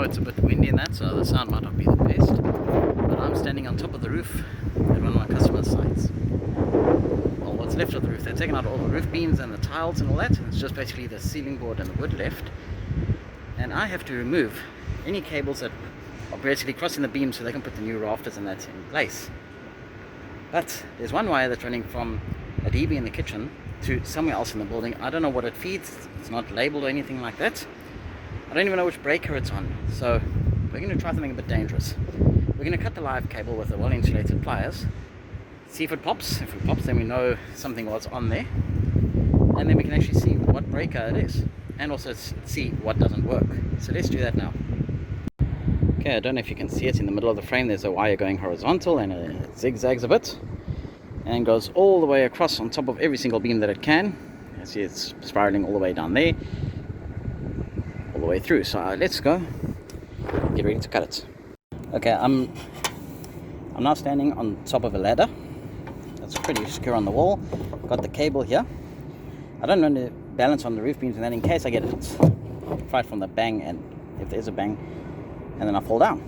know it's a bit windy in that, so the sound might not be the best, but I'm standing on top of the roof at one of my customers' sites. Well, what's left of the roof, they've taken out all the roof beams and the tiles and all that, and it's just basically the ceiling board and the wood left, and I have to remove any cables that are basically crossing the beam so they can put the new rafters and that in place. But there's one wire that's running from a DB in the kitchen to somewhere else in the building. I don't know what it feeds, it's not labeled or anything like that. I don't even know which breaker it's on, so we're going to try something a bit dangerous. We're going to cut the live cable with the well-insulated pliers, see if it pops. If it pops, then we know something was on there, and then we can actually see what breaker it is, and also see what doesn't work. So let's do that now. Okay, I don't know if you can see it in the middle of the frame. There's a wire going horizontal and it zigzags a bit and goes all the way across on top of every single beam that it can. You see it's spiraling all the way down there, all the way through. So let's go get ready to cut it. Okay, I'm now standing on top of a ladder that's pretty secure on the wall. Got the cable here. I don't want to balance on the roof beams, and then in case I get it right from the bang, and if there's a bang, and then I fall down.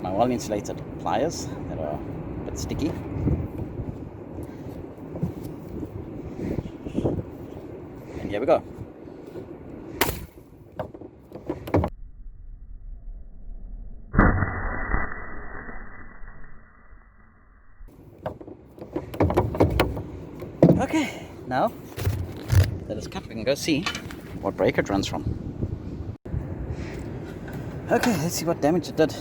My well-insulated pliers that are a bit sticky. And here we go. Okay, now that it's cut, we can go see what breaker it runs from. Okay, let's see what damage it did.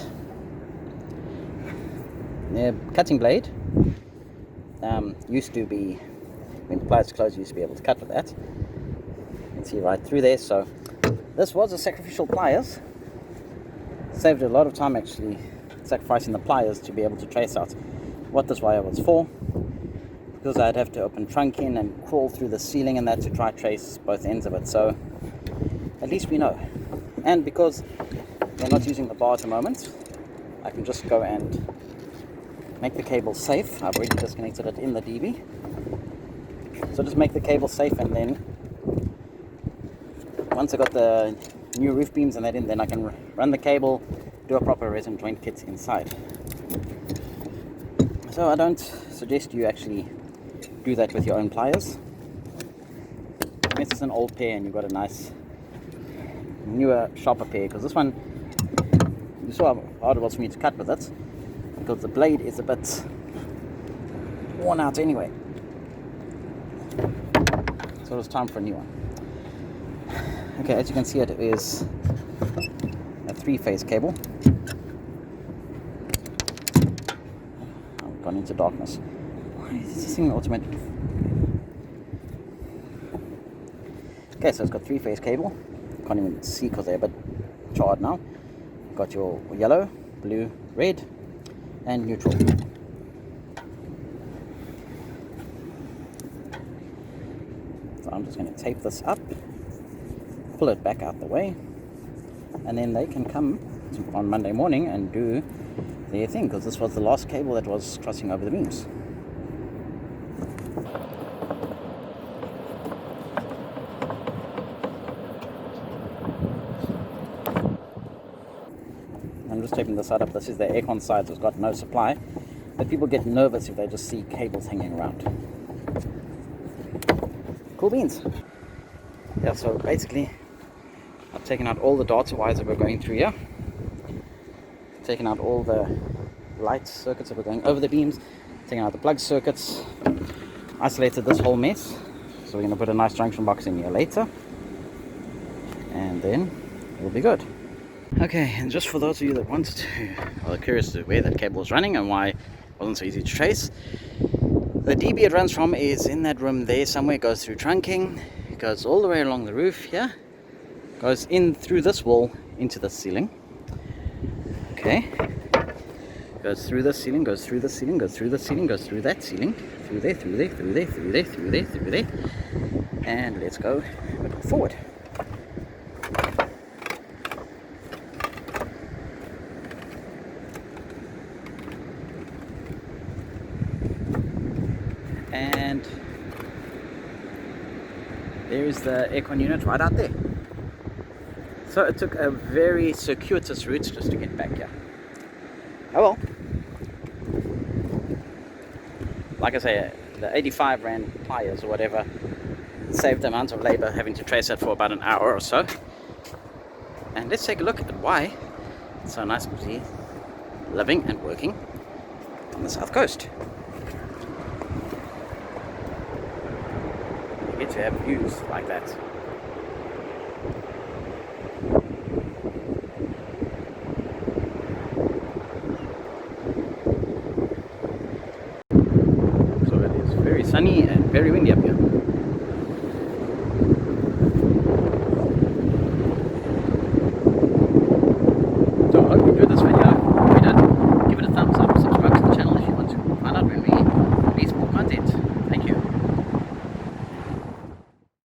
The cutting blade used to be, when the pliers closed, you used to be able to cut with that. You can see right through there. So this was a sacrificial pliers. Saved a lot of time actually sacrificing the pliers to be able to trace out what this wire was for, because I'd have to open trunk in and crawl through the ceiling and that to try trace both ends of it. So at least we know. And because we're not using the bar at the moment, I can just go and make the cable safe. I've already disconnected it in the DB. So just make the cable safe, and then once I got the new roof beams and that in, then I can run the cable, do a proper resin joint kit inside. So I don't suggest you actually do that with your own pliers. Unless it's an old pair and you've got a nice newer, sharper pair, because this one, you saw how hard it was for me to cut with it, because the blade is a bit worn out anyway. So it's time for a new one. Okay, as you can see, it is a 3-phase cable. I've gone into darkness. Why is this thing automatic? Okay, so it's got 3-phase cable. Can't even see because they're a bit charred now. Got your yellow, blue, red, and neutral. So I'm just going to tape this up, pull it back out the way, and then they can come on Monday morning and do their thing, because this was the last cable that was crossing over the beams. I'm just taping this side up. This is the aircon side, so it's got no supply. But people get nervous if they just see cables hanging around. Cool beans. Yeah, so basically, I've taken out all the data wires that were going through here. Taken out all the light circuits that were going over the beams. Taken out the plug circuits. Isolated this whole mess. So we're going to put a nice junction box in here later. And then it'll be good. Okay, and just for those of you that wanted to, are curious to where that cable was running and why it wasn't so easy to trace, the DB it runs from is in that room there somewhere. It goes through trunking, it goes all the way along the roof here, goes in through this wall into the ceiling. Okay, goes through the ceiling, goes through the ceiling, goes through the ceiling, goes through that ceiling, through there, through there, through there, through there, through there, through there, and let's go a bit forward. And there is the aircon unit right out there. So it took a very circuitous route just to get back here. Oh well. Like I say, the 85 Rand pliers or whatever saved the amount of labor having to trace it for about an hour or so. And let's take a look at why it's so nice to be living and working on the south coast. You get to have views like that. So it is very sunny and very windy up